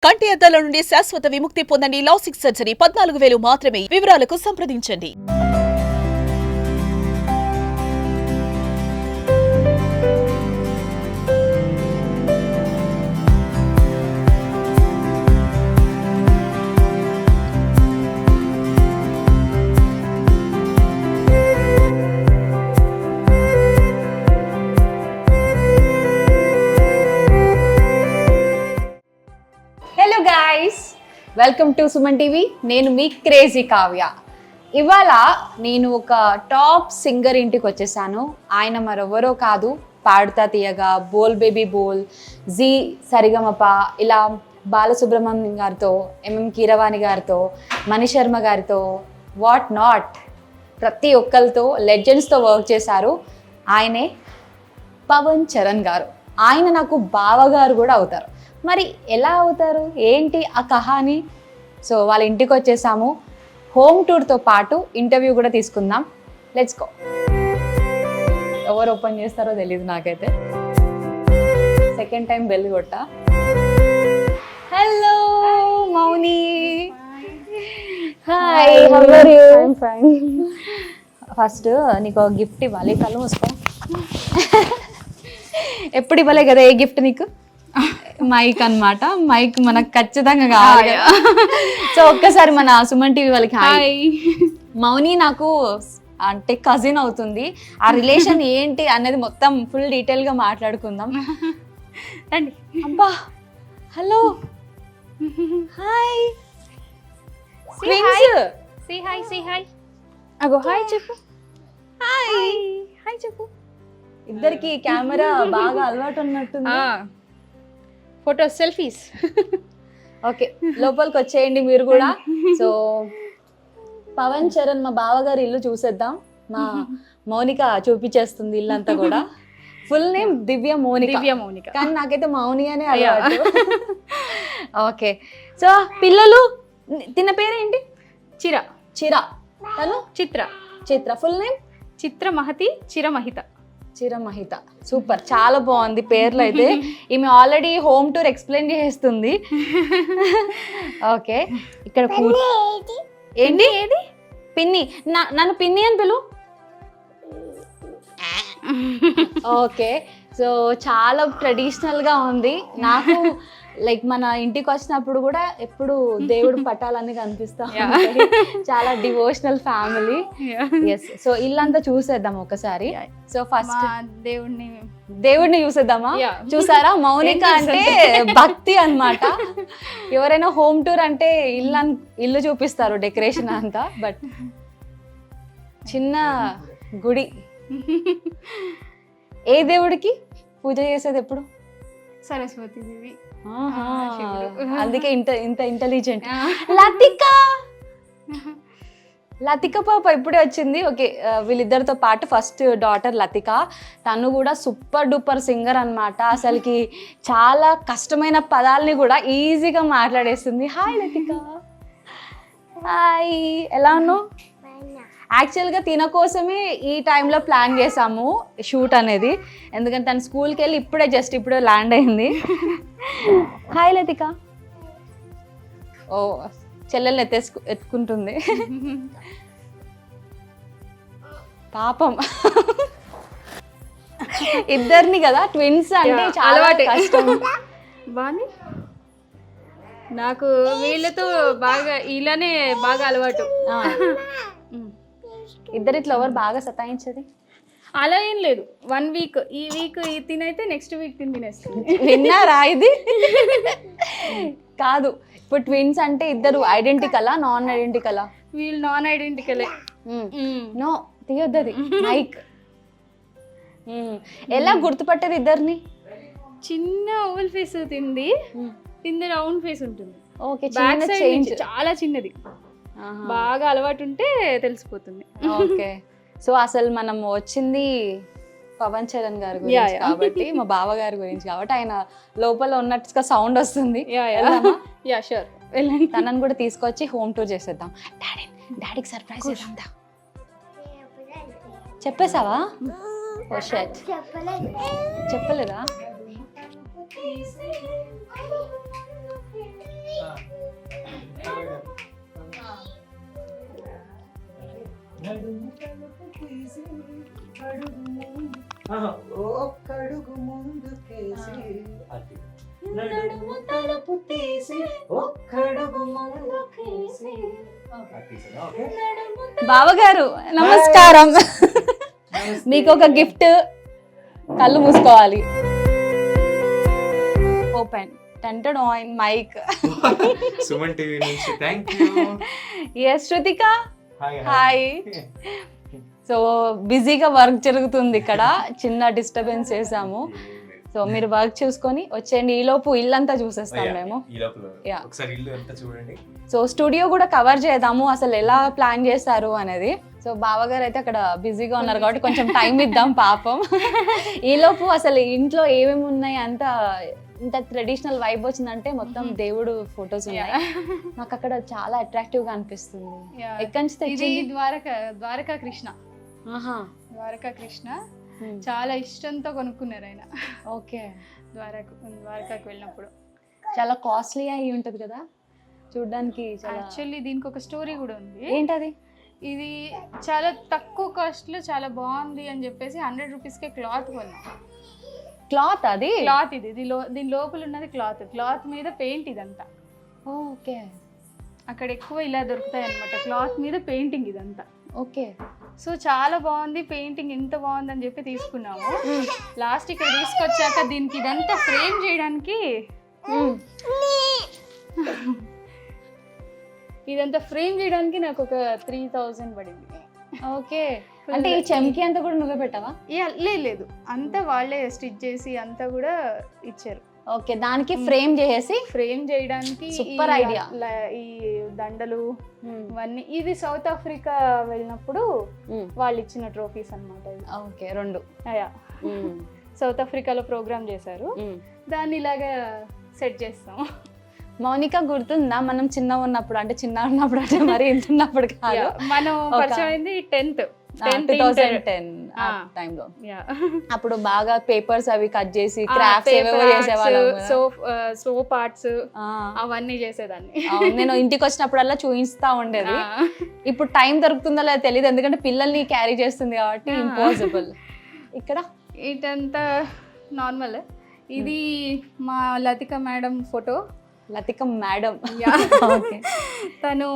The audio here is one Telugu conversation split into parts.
కంటి అద్దాల నుండి శాశ్వత విముక్తి పొందండి. లాసిక్ సర్జరీ 14,000 మాత్రమే. వివరాలకు సంప్రదించండి. Welcome to Suman TV. నేను మీ క్రేజీ కావ్య. ఇవాళ నేను ఒక టాప్ సింగర్ ఇంటికి వచ్చేసాను. ఆయన మరెవరో కాదు, పాడుతా తీయగా, బోల్ బేబీ బోల్, జీ సరిగమప, ఇలా బాలసుబ్రహ్మణ్యం గారితో, కీరవాణి గారితో, మణిశర్మ గారితో, వాట్ నాట్ ప్రతి ఒక్కరితో లెజెండ్స్తో వర్క్ చేశారు. ఆయనే పవన్ చరణ్ గారు. ఆయన నాకు బావగారు కూడా అవుతారు. మరి ఎలా అవుతారు, ఏంటి ఆ కహాని? సో వాళ్ళ ఇంటికి వచ్చేసాము. హోమ్ టూర్తో పాటు ఇంటర్వ్యూ కూడా తీసుకుందాం. Let's go. ఎవరు ఓపెన్ చేస్తారో తెలియదు నాకైతే. సెకండ్ టైం బెల్ కొట్టా. Hello Mouni. Hi, how are you? I am fine. First నీకు ఒక గిఫ్ట్ ఇవ్వాలి. కళ్ళు మూసుకో. ఎప్పుడు ఇవ్వలే కదా ఏ గిఫ్ట్ నీకు? మైక్ అన్నమాట. మైక్ మనకు ఖచ్చితంగా కావాలి. సో ఒక్కసారి మన సుమన్ టీవీ వాళ్ళకి హాయ్. మౌని నాకు అంటే కజిన్ అవుతుంది. ఆ రిలేషన్ ఏంటి అనేది మొత్తం ఫుల్ డీటెయిల్ గా మాట్లాడుకుందాం. రండి. అబ్బా, హలో, హాయ్. అగో హాయ్ చెప్పు. హాయ్ హాయ్ చెప్పు. ఇద్దరికి కెమెరా బాగా అలవాటు ఉన్నట్టుంది. Photos, selfies. ఓకే, లోపలికి వచ్చేయండి మీరు కూడా. సో పవన్ చరణ్ మా బావగారి ఇల్లు చూసేద్దాం. మా మౌనిక చూపించేస్తుంది ఇల్లంతా కూడా. ఫుల్ నేమ్ దివ్య మౌనిక, కానీ నాకైతే మౌని అనే అలవాటు. ఓకే, సో పిల్లలు తిన్న పేరేంటి? చిరా. తను Chitra. Full name Chiramahita. Super, చాలా బాగుంది పేర్లు అయితే. ఈమె ఆల్రెడీ హోమ్ టూర్ ఎక్స్ప్లెయిన్ చేస్తుంది. ఓకే, ఇక్కడ ఏంటి పిన్ని? నన్ను పిన్ని అని పిలు. ఓకే, సో చాలా ట్రెడిషనల్ గా ఉంది. నాకు లైక్ మన ఇంటికి వచ్చినప్పుడు కూడా ఎప్పుడు దేవుడు పటాలన్నీ కనిపిస్తా ఉంటాయి. చాలా డివోషనల్ ఫ్యామిలీ. ఎస్, సో ఇల్లంతా చూసేద్దాం ఒకసారి. సో ఫస్ట్ దేవుడిని చూసేద్దామా? చూసారా, మౌనిక అంటే భక్తి అన్నమాట. ఎవరైనా హోమ్ టూర్ అంటే ఇల్లు చూపిస్తారు, డెకరేషన్ అంతా. బట్ చిన్న గుడి. ఏ దేవుడికి పూజ చేసేది ఎప్పుడు? సరస్వతి దేవి. అందుకే ఇంత ఇంటెలిజెంట్. లతిక పాప ఇప్పుడే వచ్చింది. ఓకే, వీళ్ళిద్దరితో పాటు ఫస్ట్ డాటర్ లతిక. తను కూడా సూపర్ డూపర్ సింగర్ అన్నమాట. అసలుకి చాలా కష్టమైన పదాలని కూడా ఈజీగా మాట్లాడేస్తుంది. హాయ్ లతిక. హాయ్, ఎలా ఉన్నావు? యాక్చువల్గా తిన కోసమే ఈ టైంలో ప్లాన్ చేసాము షూట్ అనేది. ఎందుకంటే తను స్కూల్కి వెళ్ళి ఇప్పుడే ల్యాండ్ అయింది. హాయ్ లతిక. ఓ, చెల్లెల్ని ఎత్తుకుంటుంది పాపం. ఇద్దరిని కదా, ట్విన్స్ అంటే చాలా కష్టం. బాని నాకు వీళ్ళతో ఇలానే బాగా అలవాటు. ఇద్దరిట్లో ఎవరు బాగా సతాయించేది? అలా ఏం లేదు. 1 వీక్ ఈ వీక్ తినైతే నెక్స్ట్ వీక్ తినేస్తుంది. విన్నారా ఇది? కాదు, ఇప్పుడు ట్విన్స్ అంటే ఇద్దరు ఐడెంటికలా, నాన్ ఐడెంటికలా? వీళ్ళు నాన్ ఐడెంటికలే. నో, తీయొద్దది మైక్. ఎలా గుర్తుపట్టేది ఇద్దరిని? చిన్న ఓవల్ ఫేస్ తింది రౌండ్ ఫేస్ ఉంటుంది. ఓకే, చాలా చిన్నది. బాగా అలవాటు ఉంటే తెలిసిపోతుంది. ఓకే, సో అసలు మనం వచ్చింది పవన్ చరణ్ గారి గురించి కాబట్టి, మా బావ గారి గురించి కాబట్టి, ఆయన లోపల ఉన్నట్టుగా సౌండ్ వస్తుంది. షూర్, తనని కూడా తీసుకొచ్చి హోమ్ టూర్ చేసేద్దాం. డాడీకి సర్ప్రైజ్ చేద్దాం. చెప్పేసావా? ఓ షట్, చెప్పలేదా? ఒక్కడుగు ముందుకేసి అది నడుము తలుపు తీసి ఒక్కడుగు ముందుకేసి ఓకే. బావగారు నమస్కారం. మీకు ఒక గిఫ్ట్. కళ్ళు మూసుకోవాలి. ఓపెన్ టెంటెడ్ ఆన్ మైక్. సుమన్ టీవీ నుంచి thank you. Yes Shruthika hi hi. So బిజీగా వర్క్ జరుగుతుంది ఇక్కడ, చిన్న డిస్టర్బెన్స్ చేసాము. సో మీరు వర్క్ చూసుకొని వచ్చేయండి, ఈలోపు ఇల్లంతా చూసేస్తాం మేము. ఈ లోపల Yeah. ఒకసారి ఇల్లు అంతా చూడండి. సో స్టూడియో కూడా కవర్ చేద్దాము, అసలు ఎలా ప్లాన్ చేశారు అనేది. సో బావగారు అయితే అక్కడ బిజీగా ఉన్నారు కాబట్టి కొంచెం టైం ఇద్దాం పాపం. ఈలోపు అసలు ఇంట్లో ఏమేమి ఉన్నాయి, అంత ఇంత ట్రెడిషనల్ వైబ్ వచ్చిందంటే మొత్తం దేవుడు ఫొటోస్ ఉన్నాయి. నాకు అక్కడ చాలా అట్రాక్టివ్ గా అనిపిస్తుంది. ఎక్కడి నుంచి ఇది తెచ్చింది? ద్వారకా కృష్ణ. ఆహా, ద్వారకా కృష్ణ చాలా ఇష్టంతో కొనుక్కున్నారు ఆయన. ఓకే. ద్వారకాకి వెళ్ళినప్పుడు. చాలా కాస్ట్లీ అయి ఉంటది కదా చూడ్డానికి. యాక్చువల్లీ దీనికి ఒక స్టోరీ కూడా ఉంది. ఏంటది? ఇది చాలా తక్కువ కాస్ట్ లో చాలా బాగుంది అని చెప్పేసి 100 రూపీస్కే క్లాత్ కొన్నాం. క్లాత్ అది? క్లాత్ ఇది దీని లోపల ఉన్నది క్లాత్ మీద పెయింట్ ఇదంతా. ఓకే. అక్కడ ఎక్కువ ఇలా దొరుకుతాయి అన్నమాట, క్లాత్ మీద పెయింటింగ్ ఇదంతా. ఓకే. సో చాలా బాగుంది పెయింటింగ్, ఇంత బాగుంది అని చెప్పి తీసుకున్నాము. లాస్ట్ ఇక్కడ తీసుకొచ్చాక దీనికి ఇదంతా ఫ్రేమ్ చేయడానికి నాకు ఒక 3000 పడింది. ఓకే. అంటే ఈ చెంకి అంతా కూడా నువ్వే పెట్టావా? లేదు, అంతా వాళ్ళే స్టిచ్ చేసి అంతా కూడా ఇచ్చారు. ఓకే. దానికి ఫ్రేమ్ చేసి ఫ్రేమ్ చేయడానికి సూపర్ ఐడియా. ఈ దండలు ఇవన్నీ ఇది సౌత్ ఆఫ్రికా వెళ్ళినప్పుడు వాళ్ళు ఇచ్చిన ట్రోఫీస్ అన్నమాట. ఓకే. 2 సౌత్ ఆఫ్రికాలో ప్రోగ్రామ్ చేశారు, దాన్ని ఇలాగా సెట్ చేస్తాం. మౌనిక గుర్తుందా మనం చిన్నగా ఉన్నప్పుడు, అంటే మరి ఇంత ఉన్నప్పుడు కాదు, మనం పరిచయం అయింది 10th 2010 టైంలో. అప్పుడు బాగా పేపర్స్ అవి కట్ చేసి క్రాఫ్ట్స్ ఏవేవో చేసేవాళ్ళం. సోప్ ఆర్ట్స్ అవన్నీ చేసేదాన్ని. నేను ఇంటికి వచ్చినప్పుడల్లా చూపిస్తా ఉండేది. ఇప్పుడు టైం దొరుకుతుందో లేదో తెలియదు, ఎందుకంటే పిల్లల్ని క్యారీ చేస్తుంది కాబట్టి ఇంపాసిబుల్. ఇక్కడ ఇటంతా నార్మల్. ఇది మా Latika madam photo. Latika madam తను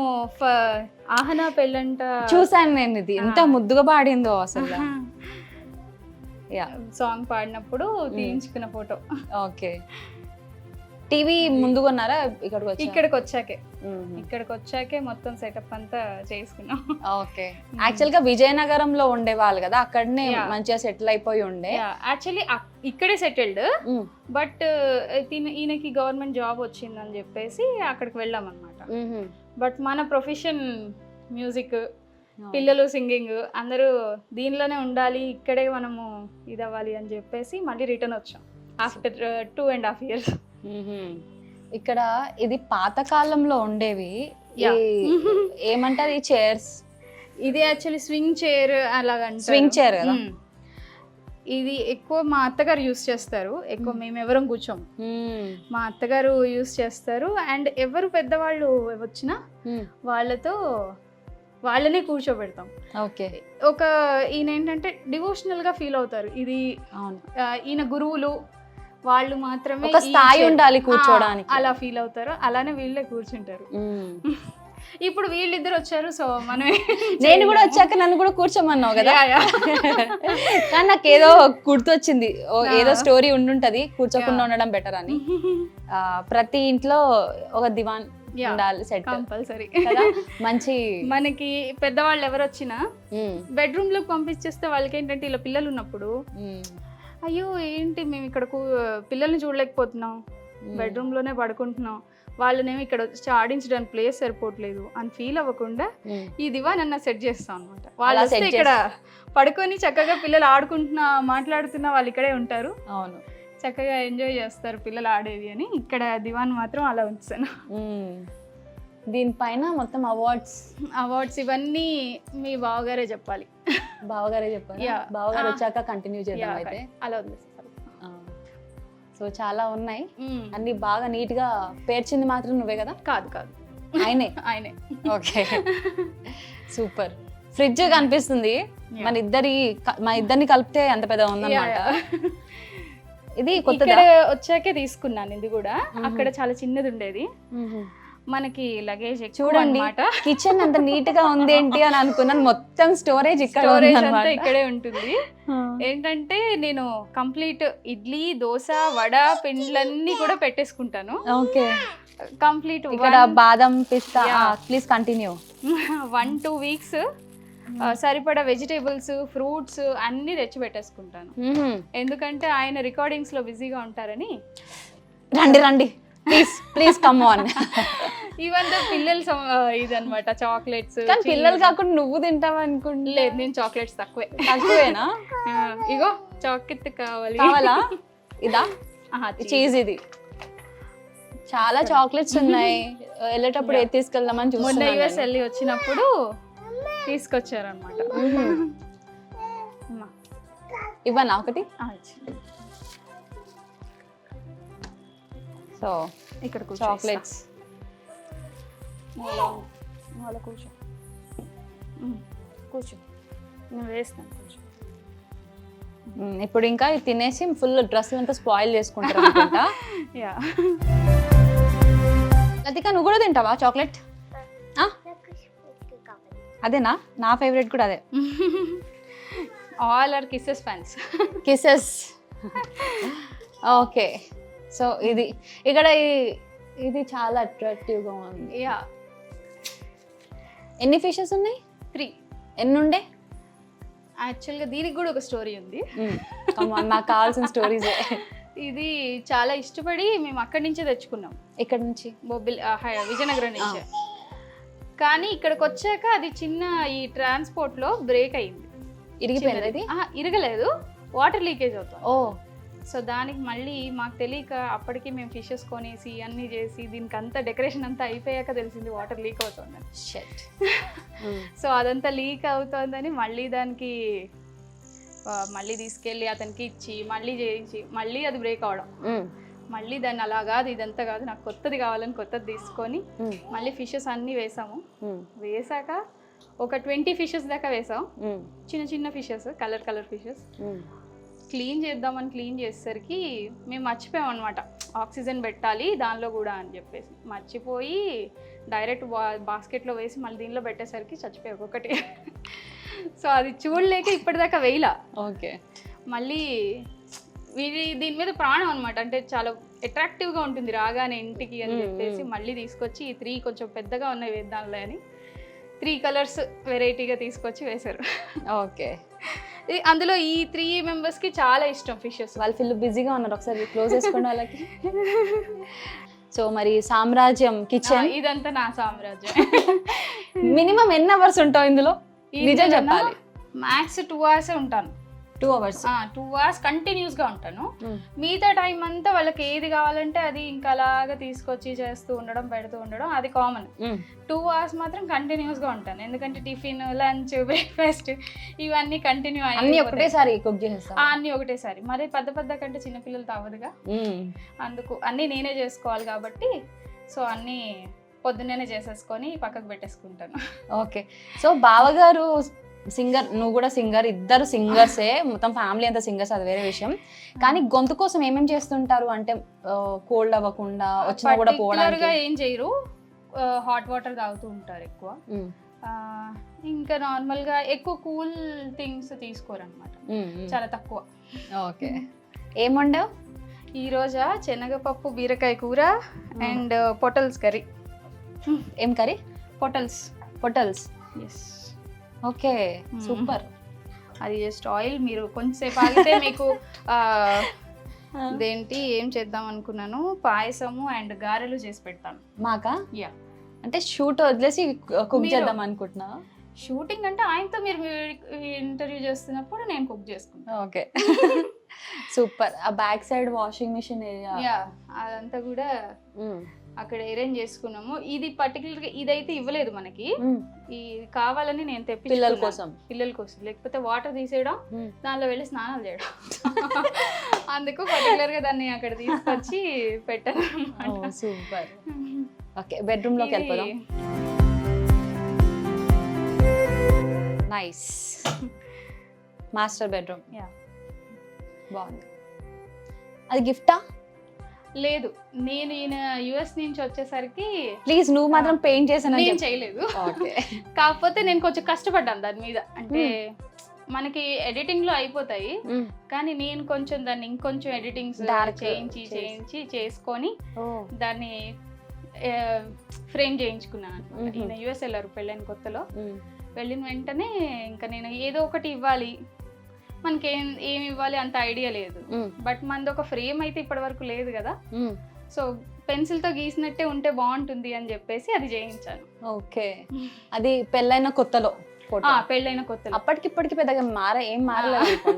ఆహనా పెళ్ళంట చూసాను నేను. ఇది ఎంత ముద్దుగా పాడిందో అసలు. సాంగ్ పాడినప్పుడు తీయించుకున్న ఫోటో. ఓకే. టీవీ ముందు కొన్నారా? ఇక్కడికి వచ్చాకే మొత్తం సెటప్ అంతా చేసుకున్నాం. ఓకే. యాక్చువల్ గా విజయనగరంలో ఉండేవాళ్ళు కదా, అక్కడనే మంచిగా సెటిల్ అయిపోయి ఉండే. యాక్చువల్లీ ఇక్కడే సెటిల్డ్, బట్ ఈయనకి గవర్నమెంట్ జాబ్ వచ్చిందని చెప్పేసి అక్కడికి వెళ్ళాం అనమాట. బట్ మన ప్రొఫెషన్ మ్యూజిక్, పిల్లలు సింగింగ్, అందరూ దీనిలోనే ఉండాలి, ఇక్కడే మనము ఇది అవ్వాలి అని చెప్పేసి మళ్ళీ రిటర్న్ వచ్చాం ఆఫ్టర్ 2.5 years. ఇక్కడ ఇది పాతకాలంలో ఉండేవి, ఏమంటారు ఈ చైర్స్? ఇది యాక్చువల్లీ స్వింగ్ చైర్ అలాగ. స్వింగ్ చైర్ కదా. ఇది ఎక్కువ మా అత్తగారు యూస్ చేస్తారు, ఎక్కువ మేము ఎవరం కూర్చోము, మా అత్తగారు యూస్ చేస్తారు. అండ్ ఎవరు పెద్దవాళ్ళు వచ్చినా వాళ్ళనే కూర్చోబెడతాం. ఓకే. ఈయన ఏంటంటే డివోషనల్ గా ఫీల్ అవుతారు. ఇది ఈయన గురువులు వాళ్ళు మాత్రమే ఒక స్థాయి ఉండాలి కూర్చోడానికి, అలా ఫీల్ అవుతారు. అలానే వీళ్ళే కూర్చుంటారు. ఇప్పుడు వీళ్ళిద్దరు వచ్చారు, సో మనమే. నేను కూడా వచ్చాక నన్ను కూడా కూర్చోమన్నావు కదా, కానీ నాకు ఏదో గుర్తొచ్చింది, ఏదో స్టోరీ ఉండుంటది కూర్చోకుండా ఉండడం బెటర్ అని. ప్రతి ఇంట్లో ఒక దివాన్ ఉండాలి, సెట్ కంపల్సరీ. మంచి మనకి పెద్దవాళ్ళు ఎవరు వచ్చినా బెడ్రూమ్ లోకి పంపించేస్తే వాళ్ళకి ఏంటంటే ఇలా పిల్లలు ఉన్నప్పుడు, అయ్యో ఏంటి మేము ఇక్కడ పిల్లల్ని చూడలేకపోతున్నాం, బెడ్రూమ్ లోనే పడుకుంటున్నాం, వాళ్ళనేమో ఇక్కడ వచ్చి ఆడించడానికి ప్లేస్ సరిపోవట్లేదు అని ఫీల్ అవ్వకుండా ఈ దివాన్ అన్న సెట్ చేస్తాం అనమాట. వాళ్ళు వస్తే ఇక్కడ పడుకొని చక్కగా పిల్లలు ఆడుకుంటున్నా మాట్లాడుతున్నా వాళ్ళు ఇక్కడే ఉంటారు. అవును, చక్కగా ఎంజాయ్ చేస్తారు పిల్లలు ఆడేది అని. ఇక్కడ దివాన్ మాత్రం అలా ఉంచాను. దీనిపైన మొత్తం అవార్డ్స్ ఇవన్నీ మీ బావగారే చెప్పాలి. బావగారే చెప్పాలి. బావగారు వచ్చాక కంటిన్యూ చేద్దాం అయితే. అలా ఉంది. సో చాలా ఉన్నాయి, అన్ని బాగా నీట్ గా పేర్చింది మాత్రం నువ్వే కదా? కాదు ఆయనే. ఆయనే. Okay, super. ఫ్రిడ్జ్ కనిపిస్తుంది. మన ఇద్దరిని కలిపితే అంత పెద్ద ఉందన్నమాట. ఇది కొత్తదా? ఇక్కడ వచ్చాకే తీసుకున్నాను ఇది కూడా. అక్కడ చాలా చిన్నది ఉండేది, మనకి లగేజ్ చూడండి కిచెన్ అంత నీట్ గా ఉంది ఏంటి అని అనుకున్నాను. మొత్తం స్టోరేజ్ ఇక్కడ అంతా ఇక్కడే ఉంటుంది. ఏంటంటే నేను కంప్లీట్ ఇడ్లీ, దోశ, వడ, పిండ్లన్నీ కూడా పెట్టేసుకుంటాను. ఓకే, కంప్లీట్ ఇక్కడ బాదం, పిస్తా. Please continue. 1-2 వీక్స్ సరిపడా వెజిటేబుల్స్, ఫ్రూట్స్ అన్ని తెచ్చి పెట్టేసుకుంటాను. ఎందుకంటే ఆయన రికార్డింగ్స్ లో బిజీగా ఉంటారని. రండి ప్లీజ్ కమ్ ఆన్. ఇవంతా పిల్లలు ఇదన్నమాట, చాక్లెట్స్. కానీ పిల్లలు కాకుండా నువ్వు తింటావు అనుకుంటా. లేదు, నేను చాక్లెట్స్ తక్కువేనా? ఇగో చాక్లెట్ కావాలా? ఇదా చీజ్? ఇది చాలా చాక్లెట్స్ ఉన్నాయి. వెళ్ళేటప్పుడు ఏది తీసుకెళ్దామని మొన్న చూస్తున్నా. యూఎస్ వెళ్ళి వచ్చినప్పుడు తీసుకొచ్చారనమాట. ఇవ్వనా ఒకటి? సో ఇక్కడ చాక్లెట్స్. కూర్చో కూర్చో, నేను వేస్తాను కూర్చో. ఇప్పుడు ఇంకా ఇది తినేసి ఫుల్ డ్రెస్ అంతా స్పాయిల్ చేసుకుంటారు అనుకుంటా. యా, లతిక నువ్వు కూడా తింటావా చాక్లెట్? అదేనా? నా ఫేవరెట్ కూడా అదే. All are kisses fans. Kisses. Okay, so ఇది ఇక్కడ ఇది చాలా అట్రాక్టివ్ గా ఉంది. యా, ఎన్ని ఫిషెస్ ఉన్నాయి? 3. ఎన్ని ఉండే? యాక్చువల్గా దీనికి కూడా ఒక స్టోరీ ఉంది. నాకు కావాల్సిన స్టోరీస్. ఇది చాలా ఇష్టపడి మేము అక్కడి నుంచే తెచ్చుకున్నాం. ఇక్కడ నుంచి? విజయనగరం నుంచే. కానీ ఇక్కడికి వచ్చాక అది చిన్న ఈ ట్రాన్స్పోర్ట్ లో బ్రేక్ అయింది. ఇరిగిపోయింది? ఇరగలేదు, వాటర్ లీకేజ్ అవుతుంది. ఓ, సో దానికి మళ్ళీ మాకు తెలియక అప్పటికి మేము ఫిషెస్ కొనేసి అన్నీ చేసి దీనికి అంతా డెకరేషన్ అంతా అయిపోయాక తెలిసింది వాటర్ లీక్ అవుతుందని. సో అదంతా లీక్ అవుతుందని మళ్ళీ దానికి మళ్ళీ తీసుకెళ్ళి అతనికి ఇచ్చి మళ్ళీ చేయించి మళ్ళీ అది బ్రేక్ అవడం. మళ్ళీ దాన్ని అలా కాదు, ఇదంతా కాదు, నాకు కొత్తది కావాలని కొత్తది తీసుకొని మళ్ళీ ఫిషెస్ అన్నీ వేసాము. వేసాక ఒక 20 ఫిషెస్ దాకా వేసాం. చిన్న చిన్న ఫిషెస్, కలర్ ఫిషెస్. క్లీన్ చేద్దామని క్లీన్ చేసేసరికి మేము మర్చిపోయాం అనమాట, ఆక్సిజన్ పెట్టాలి దానిలో కూడా అని చెప్పేసి. మర్చిపోయి డైరెక్ట్ బాస్కెట్లో వేసి మళ్ళీ దీనిలో పెట్టేసరికి చచ్చిపోయాయి ఒక్కొక్కటి. సో అది చూడలేక ఇప్పటిదాకా వేయలా. ఓకే, మళ్ళీ దీని మీద ప్రాణం అనమాట, అంటే చాలా అట్రాక్టివ్గా ఉంటుంది రాగానే ఇంటికి అని చెప్పేసి మళ్ళీ తీసుకొచ్చి ఈ 3 కొంచెం పెద్దగా ఉన్నాయి వేద్దాంలే అని 3 కలర్స్ వెరైటీగా తీసుకొచ్చి వేశారు. ఓకే, అందులో ఈ 3 మెంబర్స్కి చాలా ఇష్టం ఫిషెస్. వాళ్ళు ఫుల్ బిజీగా ఉన్నారు, ఒకసారి క్లోజ్ చేసుకోండి వాళ్ళకి. సో మరి సామ్రాజ్యం కిచెన్ ఇదంతా నా సామ్రాజ్యం. మినిమం ఎన్ని అవర్స్ ఉంటావు ఇందులో? నిజం చెప్పాలి. మ్యాక్స్ 2 hours ఉంటాను. 2 hours? 2 hours కంటిన్యూస్ గా ఉంటాను. మిగతా టైం అంతా వాళ్ళకి ఏది కావాలంటే అది ఇంకా అలాగా తీసుకొచ్చి చేస్తూ ఉండడం, పెడుతూ ఉండడం, అది కామన్. 2 hours మాత్రం కంటిన్యూస్ గా ఉంటాను, ఎందుకంటే టిఫిన్, లంచ్, బ్రేక్ఫాస్ట్ ఇవన్నీ కంటిన్యూ అన్ని ఒకటేసారి కుక్ చేస్తాను. అన్ని ఒకటేసారి, మరి పెద్ద కంటే చిన్నపిల్లలతో అవ్వదుగా, అందుకు అన్నీ నేనే చేసుకోవాలి కాబట్టి సో అన్నీ పొద్దున్నే చేసేసుకొని పక్కకు పెట్టేసుకుంటాను. ఓకే, సో బావగారు సింగర్, నువ్వు కూడా సింగర్, ఇద్దరు సింగర్సే, మొత్తం ఫ్యామిలీ అంతా సింగర్స్, అది వేరే విషయం. కానీ గొంతు కోసం ఏమేమి చేస్తుంటారు అంటే కోల్డ్ అవ్వకుండా వచ్చినా కూడా పోవడానికి? ఏం చేయరు, హాట్ వాటర్ తాగుతూ ఉంటారు ఎక్కువ. ఇంకా నార్మల్ గా ఎక్కువ కూల్ థింగ్స్ తీసుకోరు అనమాట, చాలా తక్కువ. ఓకే, ఏం వండావు ఈ రోజా? శనగపప్పు, బీరకాయ కూర అండ్ పొటల్స్ కర్రీ. ఏం కర్రీ? పొటల్స్. ఎస్. Okay, super. అది జస్ట్ ఆయిల్, మీరు కొంచెంసేపు ఆగితే మీకు అదేంటి ఏం చేద్దాం అనుకున్నాను, పాయసము అండ్ గారెలు చేసి పెడతాను. మాకా? యా, అంటే షూట్ వదిలేసి కుక్ చేద్దాం అనుకుంటున్నా. షూటింగ్ అంటే ఆయనతో మీరు ఇంటర్వ్యూ చేస్తున్నప్పుడు నేను కుక్ చేసుకుంటాను. Okay, super. ఆ back side washing machine area, yeah, అదంతా కూడా అక్కడ అరేంజ్ చేసుకున్నాము. ఇది పర్టికులర్గా ఇదైతే ఇవ్వలేదు మనకి, ఈ కావాలని నేను తెప్పి పిల్లల కోసం, లేకపోతే వాటర్ తీసేయడం, దానిలో వెళ్ళి స్నానాలు చేయడం, అందుకు పర్టికులర్ గా దాన్ని అక్కడ తీసుకొచ్చి పెట్టాను. సూపర్. ఓకే, బెడ్రూమ్ లోకి వెళ్ళిపోదాం. నైస్. Master bedroom. Yeah. బాగుంది. అది గిఫ్టా? లేదు, నేను ఈయన యుఎస్ నుంచి వచ్చేసరికి ప్లీజ్ నువ్వు మాత్రం పెయింట్ చేసాను. నేను చేయలేదు. ఓకే. కాకపోతే నేను కొంచెం కష్టపడ్డాను దాని మీద. అంటే మనకి ఎడిటింగ్ లో అయిపోతాయి, కానీ నేను కొంచెం దాన్ని ఇంకొంచెం ఎడిటింగ్స్ చేయించి చేసుకొని దాన్ని ఫ్రేమ్ చేయించుకున్నాను అనమాట. ఈయన యుఎస్ వెళ్ళారు పెళ్ళైన కొత్తలో. వెళ్ళిన వెంటనే ఇంకా నేను ఏదో ఒకటి ఇవ్వాలి, మనకి ఏమి ఇవ్వాలి అంత ఐడియా లేదు. బట్ మనది ఒక ఫ్రేమ్ అయితే ఇప్పటి వరకు లేదు కదా, సో పెన్సిల్ తో గీసినట్టే ఉంటే బాగుంటుంది అని చెప్పేసి అది చేయించాను. ఓకే. అది పెళ్ళైన కొత్తలో ఫోటో? పెళ్ళైన కొత్తలో. అప్పటికిప్పటికి పెద్దగా ఏం మారలేదు.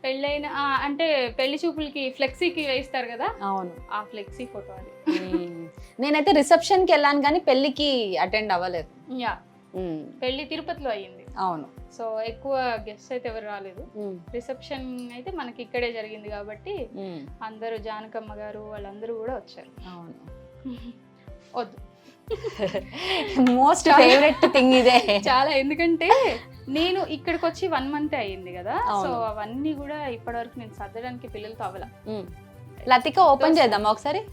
పెళ్ళైన అంటే పెళ్లి చూపులకి ఫ్లెక్సీకి వేస్తారు కదా, అవును, ఆ ఫ్లెక్సీ ఫోటో అది. నేనైతే రిసెప్షన్ కి వెళ్ళాను కానీ పెళ్లికి అటెండ్ అవ్వలేదు. యా, పెళ్లి తిరుపతిలో అయ్యింది. అవును. సో ఎక్కువ గెస్ట్ అయితే ఎవరు రాలేదు. రిసెప్షన్ అయితే మనకి ఇక్కడే జరిగింది కాబట్టి అందరూ జానకమ్మ గారు వాళ్ళందరూ కూడా వచ్చారు. అవును. వద్దు, మోస్ట్ ఫేవరెట్ థింగ్ ఇదే చాలా. ఎందుకంటే నేను ఇక్కడికి వచ్చి 1 month అయ్యింది కదా, సో అవన్నీ కూడా ఇప్పటి వరకు నేను సర్దడానికి పిల్లలతో అవ్వాల. లతిక ఓపెన్ చేద్దామా ఒకసారి?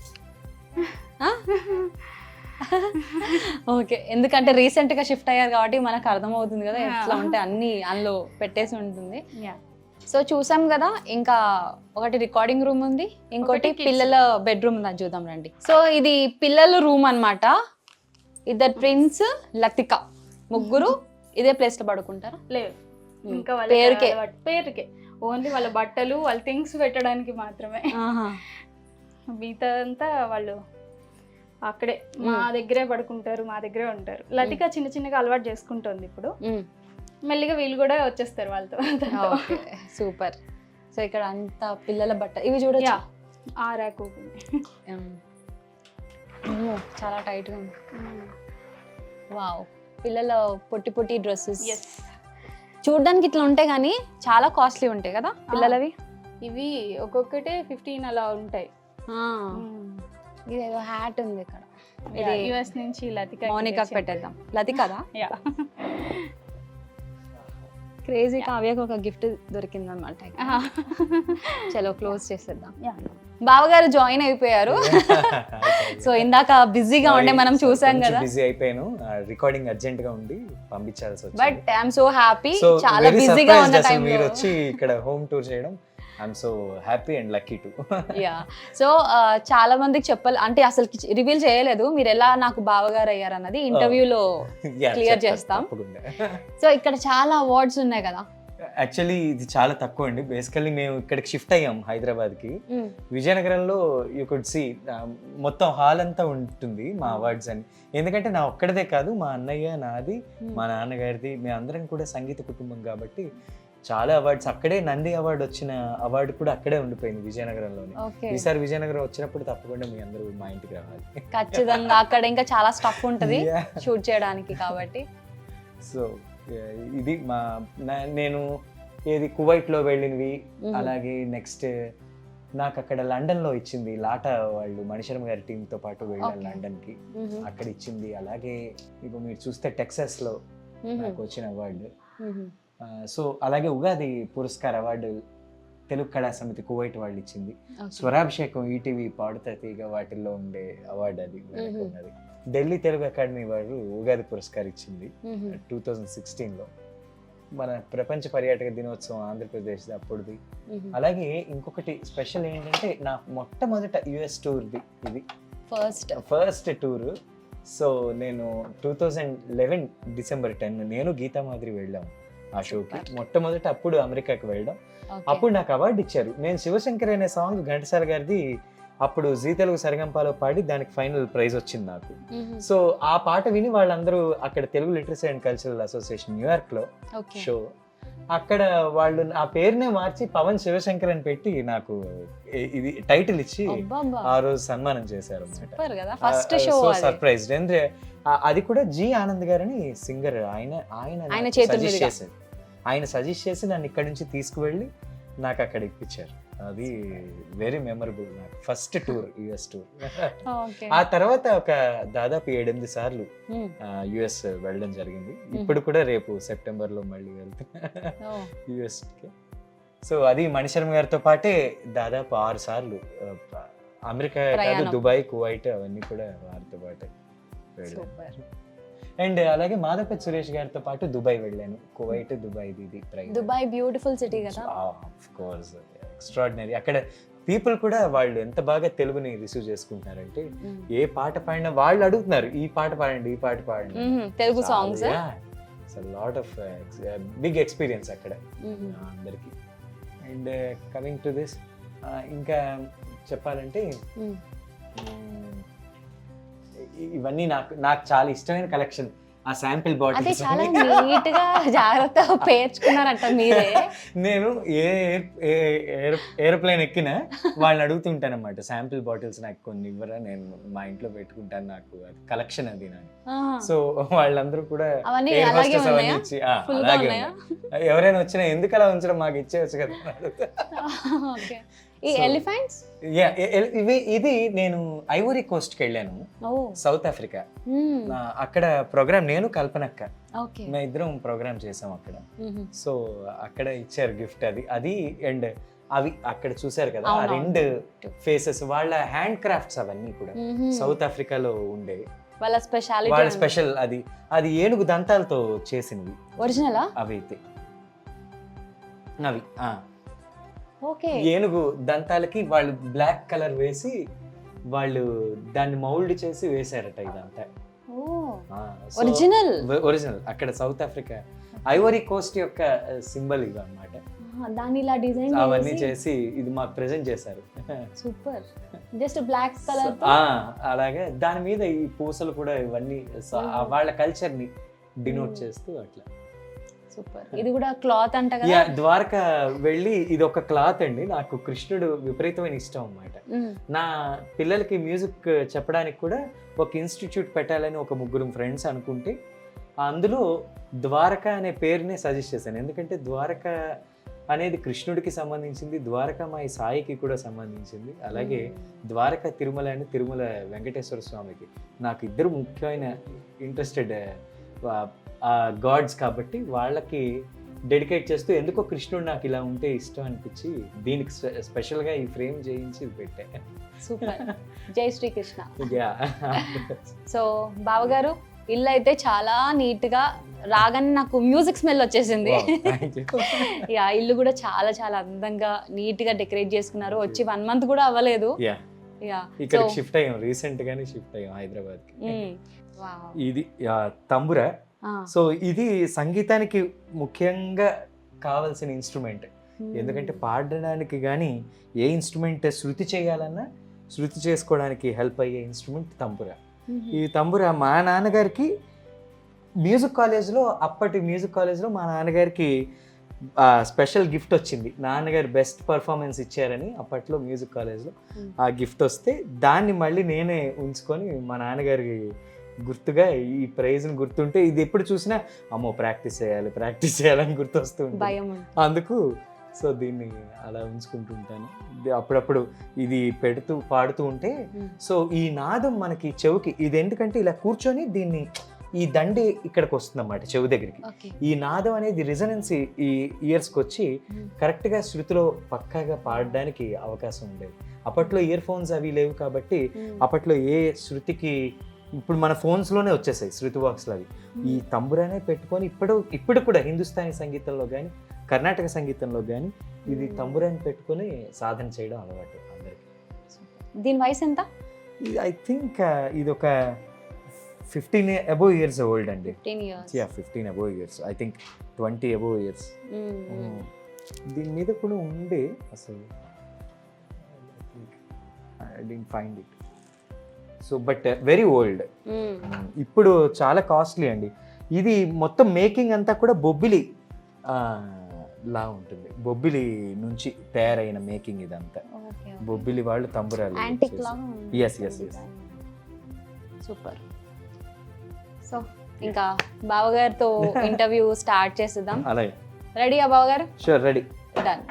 ఓకే, ఎందుకంటే రీసెంట్ గా షిఫ్ట్ అయ్యారు కాబట్టి మనకు అర్థమవుతుంది కదా ఎట్లా ఉంటే అన్ని అందులో పెట్టేసి ఉంటుంది. సో చూసాం కదా, ఇంకా ఒకటి రికార్డింగ్ రూమ్ ఉంది, ఇంకోటి పిల్లల బెడ్రూమ్ ఉందని చూద్దాం రండి. సో ఇది పిల్లల రూమ్ అన్నమాట. ఇద్దరు ట్విన్స్, లతిక, ముగ్గురు ఇదే ప్లేస్ లో పడుకుంటారా? లేదు, ఇంకా పేరుకే ఓన్లీ వాళ్ళ బట్టలు వాళ్ళ థింగ్స్ పెట్టడానికి మాత్రమే. మిగతా అంతా వాళ్ళు అక్కడే మా దగ్గరే పడుకుంటారు, మా దగ్గరే ఉంటారు. లతిక చిన్న చిన్నగా అలవాటు చేసుకుంటుంది ఇప్పుడు, మెల్లిగా వీళ్ళు కూడా వచ్చేస్తారు వాళ్ళతో. సూపర్. సో ఇక్కడ అంతా పిల్లల బట్ట ఇవి చూడొచ్చు. ఆరాకు చాలా టైట్ గా ఉంది. వావ్, పిల్లల పొట్టి పొట్టి డ్రెస్సెస్ చూడడానికి ఇట్లా ఉంటాయి కానీ చాలా కాస్ట్లీ ఉంటాయి కదా పిల్లలవి. ఇవి ఒక్కొక్కటే 15 అలా ఉంటాయి. ఇదేదో హ్యాట్ ఉంది ఇక్కడ, ఇది యుఎస్ నుంచి లతిక, మౌనికాకి పెట్టేద్దాం. లతికదా? క్రేజీ కావ్యకు ఒక గిఫ్ట్ దొరికింది అనమాట. చలో క్లోజ్ చేసేద్దాం. బావగారు జాయిన్ అయిపోయారు. సో ఇందాక బిజీగా ఉండే మనం చూసాం కదా. బిజీ అయిపోయాను, రికార్డింగ్ అర్జెంట్ గా ఉండి పంపించాల్సి వచ్చింది. బట్ ఐఎమ్ సో హ్యాపీ, చాలా బిజీగా ఉన్న టైం మీరు వచ్చి ఇక్కడ హోమ్ టూర్ చేయడం I'm so happy and lucky to. Yeah, so చాలా మందికి చెప్పాలి అంటే అసలు రివీల్ చేయలేదు మీరు ఎలా నాకు బావగారు అయ్యారు అన్నది ఇంటర్వ్యూలో క్లియర్ చేస్తాం. సో ఇక్కడ చాలా అవార్డ్స్ ఉన్నాయి కదా. యాక్చువల్లీ ఇది చాలా తక్కువ అండి. బేసికల్లీ మేము ఇక్కడికి షిఫ్ట్ అయ్యాం హైదరాబాద్కి. విజయనగరంలో యూ కుడ్ సీ మొత్తం హాల్ అంతా ఉంటుంది మా అవార్డ్స్ అని. ఎందుకంటే నా ఒక్కడిదే కాదు, మా అన్నయ్య, నాది, మా నాన్నగారిది, మేము అందరం కూడా సంగీత కుటుంబం కాబట్టి చాలా అవార్డ్స్ అక్కడే. నంది అవార్డు వచ్చిన అవార్డు కూడా అక్కడే ఉండిపోయింది విజయనగరంలోనే. ఈసారి విజయనగరం వచ్చినప్పుడు తప్పకుండా మీ అందరూ మా ఇంటికి రావాలి. ఖచ్చితంగా, అక్కడ ఇంకా చాలా స్టఫ్ ఉంటుంది షూట్ చేయడానికి కాబట్టి. సో ఇది నేను ఏది కువైట్లో వెళ్ళినవి, అలాగే నెక్స్ట్ నాకు అక్కడ లండన్ లో ఇచ్చింది లాటా వాళ్ళు మణిశర్మ గారి టీమ్ తో పాటు వెళ్ళాను లండన్ కి, అక్కడ ఇచ్చింది. అలాగే ఇప్పుడు మీరు చూస్తే టెక్సాస్ లో నాకు వచ్చిన అవార్డు. సో అలాగే ఉగాది పురస్కార్ అవార్డు తెలుగు కళా సమితి కువైట్ వాళ్ళు ఇచ్చింది. స్వరాభిషేకం ఈటీవీ పాడుతా తీగ వాటిల్లో ఉండే అవార్డు అది ఉన్నది. ఢిల్లీ తెలుగు అకాడమీ వాళ్ళు ఉగాది పురస్కార్ ఇచ్చింది 2016లో. మన ప్రపంచ పర్యాటక దినోత్సవం ఆంధ్రప్రదేశ్ అప్పుడుది. అలాగే ఇంకొకటి స్పెషల్ ఏంటంటే నా మొట్టమొదట యుఎస్ టూర్ది ఇది, ఫస్ట్ టూర్. సో నేను 2011 December 10 నేను గీతా మాదిరి వెళ్ళాము ఆ షోకి మొట్టమొదట. అప్పుడు అమెరికాకి వెళ్ళడం, అప్పుడు నాకు అవార్డు ఇచ్చారు. నేను శివశంకర్ అనే సాంగ్ ఘంటసాల గారిది అప్పుడు జీ తెలుగు సరిగంపాలో పాడి దానికి ఫైనల్ ప్రైజ్ వచ్చింది నాకు. సో ఆ పాట విని వాళ్ళందరూ అక్కడ Telugu literacy and cultural association New York లో షో, అక్కడ వాళ్ళు ఆ పేరునే మార్చి పవన్ శివశంకర్ అని పెట్టి నాకు ఇది టైటిల్ ఇచ్చి ఆ రోజు సన్మానం చేశారు అన్నమాట. So surprise. అది కూడా జి ఆనంద్ గారని సింగర్, ఆయన సజెస్ట్ చేసి నన్ను ఇక్కడ నుంచి తీసుకువెళ్ళి నాకు అక్కడ ఇప్పించారు. అది వెరీ మెమరబుల్ నాకు first tour, US tour. Okay. ఆ తర్వాత ఒక దాదాపు 7-8 సార్లు యుఎస్ వెళ్ళడం జరిగింది. ఇప్పుడు కూడా రేపు సెప్టెంబర్లో మళ్ళీ వెళ్తున్నా యుఎస్కి. సో అది మణిశర్మ గారితో పాటే దాదాపు 6 సార్లు అమెరికా కాదు, ప్రయాణం. దుబాయ్, కువైట్ అవన్నీ కూడా వారితో పాటే వెళ్ళాను. సూపర్. అండ్ అలాగే మాధవపతి సురేష్ గారితో పాటు దుబాయ్ వెళ్ళాను. కువైట్, దుబాయ్ ఇది దుబాయ్ బ్యూటిఫుల్ సిటీ కదా. Of course extraordinary. అక్కడ పీపుల్ కూడా వాళ్ళు ఎంత బాగా తెలుగుని రిసీవ్ చేసుకుంటున్నారంటే ఏ పాట పాడినా వాళ్ళు అడుగుతున్నారు ఈ పాట పాడండి, ఈ పాట పాడండి. Telugu songs. Lot of big experience అక్కడ అందరికి. అండ్ కమింగ్ టు దిస్, ఇంకా చెప్పాలంటే ఇవన్నీ నాకు చాలా ఇష్టమైన కలెక్షన్. ఆ శాంపిల్ అదే బాటిల్స్ చాలా నీట్ గా జాగ్రత్తగా పేర్చుకున్నారంట మీరే. నేను ఏరోప్లేన్ ఎక్కినా వాళ్ళని అడుగుతుంటాను అనమాట, శాంపిల్ బాటిల్స్ నాకు కొన్ని ఇవ్వరా, నేను మా ఇంట్లో పెట్టుకుంటాను, నాకు అది కలెక్షన్ అది నాకు. సో వాళ్ళందరూ కూడా అవన్నీ air అలాగే hostess అవన్నీ ఉన్నాయా? ఇచ్చి, Full గా అలాగే ఉన్నాయా? ఉన్నాయి. ఎవరైనా వచ్చినా ఎందుకు అలా ఉంచడం, మాకు ఇచ్చేవచ్చు కదా. ఓకే. ఈ So, ఎలిఫెంట్స్. ఇది నేను ఐవరీ కోస్ట్కి వెళ్ళాను, ఓ. South Africa. అక్కడ ప్రోగ్రామ్ నేను కల్పనక్క ఓకే. మేము ఇద్దరం ప్రోగ్రామ్ చేసాం అక్కడ. సో అక్కడ ఇచ్చారు గిఫ్ట్ అది. అండ్ అవి అక్కడ చూసారు కదా, ఆ అవునవును. 2 ఫేసెస్ వాళ్ళ హ్యాండ్ క్రాఫ్ట్స్ అవన్నీ కూడా సౌత్ ఆఫ్రికాలో ఉండే వాళ్ళ స్పెషాలిటీ. వాళ్ళ స్పెషల్. అది ఏనుగు దంతాలతో చేసినవి ఒరిజినలా? అవి అయితే అవి ఓకే. ఏనుగు దంతాలకి వాళ్ళు బ్లాక్ కలర్ వేసి వాళ్ళు దాన్ని మౌల్డ్ చేసి వేశారట ఇదంతా. ఓ. ఒరిజినల్. ఒరిజినల్ అక్కడ సౌత్ ఆఫ్రికా ఐవరీ కోస్ట్ యొక్క సింబల్ ఇవి అన్నమాట. దాన్ని ఇలా డిజైన్ అవన్నీ చేసి ఇది మాకు ప్రెజెంట్ చేశారు. సూపర్. Just black colour. అలాగే దాని మీద ఈ పూసలు కూడా ఇవన్నీ వాళ్ళ కల్చర్ ని డినోట్ చేస్తూ అట్లా. సూపర్. ఇది కూడా క్లాత్ అంట కదా. ద్వారకా వెళ్ళి ఇది ఒక క్లాత్ అండి. నాకు కృష్ణుడు విపరీతమైన ఇష్టం అన్నమాట. నా పిల్లలకి మ్యూజిక్ చెప్పడానికి కూడా ఒక ఇన్స్టిట్యూట్ పెట్టాలని ఒక 3 ఫ్రెండ్స్ అనుకుంటే అందులో ద్వారకా అనే పేరునే సజెస్ట్ చేశాను. ఎందుకంటే ద్వారకా అనేది కృష్ణుడికి సంబంధించింది, ద్వారకామాయి సాయికి కూడా సంబంధించింది. అలాగే ద్వారకా తిరుమల అని తిరుమల వెంకటేశ్వర స్వామికి. నాకు ఇద్దరు ముఖ్యమైన ఇంట్రెస్టెడ్ గాడ్స్ కాబట్టి వాళ్ళకి డెడికేట్ చేస్తూ ఎందుకో కృష్ణుడు నాకు ఇలా ఉంటే ఇష్టం అనిపించి దీనికి స్పెషల్గా ఈ ఫ్రేమ్ చేయించి పెట్టా. సూపర్. జై శ్రీకృష్ణ. సో బావగారు, ఇల్లు అయితే చాలా నీట్ గా రాగానే నాకు మ్యూజిక్ స్మెల్ వచ్చేసింది. యా, ఇల్లు కూడా చాలా చాలా అందంగా నీట్ గా డెకరేట్ చేసుకున్నారు. వచ్చి 1 month కూడా అవ్వలేదు. యా, ఇక్కడ షిఫ్ట్ అయ్యాం, రీసెంట్ గానే షిఫ్ట్ అయ్యాం హైదరాబాద్ కి. ఇది తంబుర. సో ఇది సంగీతానికి ముఖ్యంగా కావాల్సిన ఇన్స్ట్రుమెంట్. ఎందుకంటే పాడడానికి కానీ ఏ ఇన్స్ట్రుమెంట్ శృతి చేయాలన్నా శృతి చేసుకోవడానికి హెల్ప్ అయ్యే ఇన్స్ట్రుమెంట్ తంబుర. ఈ తంబుర మా నాన్నగారికి అప్పటి మ్యూజిక్ కాలేజ్లో మా నాన్నగారికి స్పెషల్ గిఫ్ట్ వచ్చింది. నాన్నగారు బెస్ట్ పర్ఫార్మెన్స్ ఇచ్చారని అప్పట్లో మ్యూజిక్ కాలేజ్లో ఆ గిఫ్ట్ వస్తే దాన్ని మళ్ళీ నేనే ఉంచుకొని మా నాన్నగారికి గుర్తుగా ఈ ప్రైజ్ని గుర్తుంటే ఇది ఎప్పుడు చూసినా అమ్మో ప్రాక్టీస్ చేయాలని గుర్తొస్తూ ఉంటుంది. అందుకు సో దీన్ని అలా ఉంచుకుంటుంటాను. అప్పుడప్పుడు ఇది పెడుతూ పాడుతూ ఉంటే సో ఈ నాదం మనకి చెవికి ఇది ఎందుకంటే ఇలా కూర్చొని దీన్ని ఈ దండి ఇక్కడికి వస్తుంది అన్నమాట చెవి దగ్గరికి. ఈ నాదం అనేది రిజనెన్స్ ఈ ఇయర్స్కి వచ్చి కరెక్ట్గా శృతిలో పక్కాగా పాడడానికి అవకాశం ఉండేది. అప్పట్లో ఇయర్ ఫోన్స్ అవి లేవు కాబట్టి అప్పట్లో ఏ శృతికి ఇప్పుడు మన ఫోన్స్లోనే వచ్చేసాయి శృతి బాక్స్లు అవి. ఈ తంబురానే పెట్టుకొని ఇప్పుడు కూడా హిందుస్థానీ సంగీతంలో కానీ కర్ణాటక సంగీతంలో కానీ ఇది తంబురాని పెట్టుకొని సాధన చేయడం అలవాటు అందరికి. దీని వయసు ఎంత? ఐ థింక్ ఇది ఒక 15 above years old అండి. 15 years. 15 above years. I think 20 above years. దీని మీద కూడా ఉండే అసలు I didn't find it. So but very old. ఇప్పుడు చాలా కాస్ట్లీ అండి. ఇది మొత్తం మేకింగ్ అంతా కూడా బొబ్బిలి లా ఉంటుంది. బొబ్బిలి నుంచి తయారైన మేకింగ్ ఇదంతా. బొబ్బిలి వాళ్ళు తంబురాలు. ఎస్. సూపర్. సో ఇంకా బావగారితో ఇంటర్వ్యూ స్టార్ట్ చేసేద్దాం. అలాగే. రెడీయా బావగారు? Sure, ready. డన్.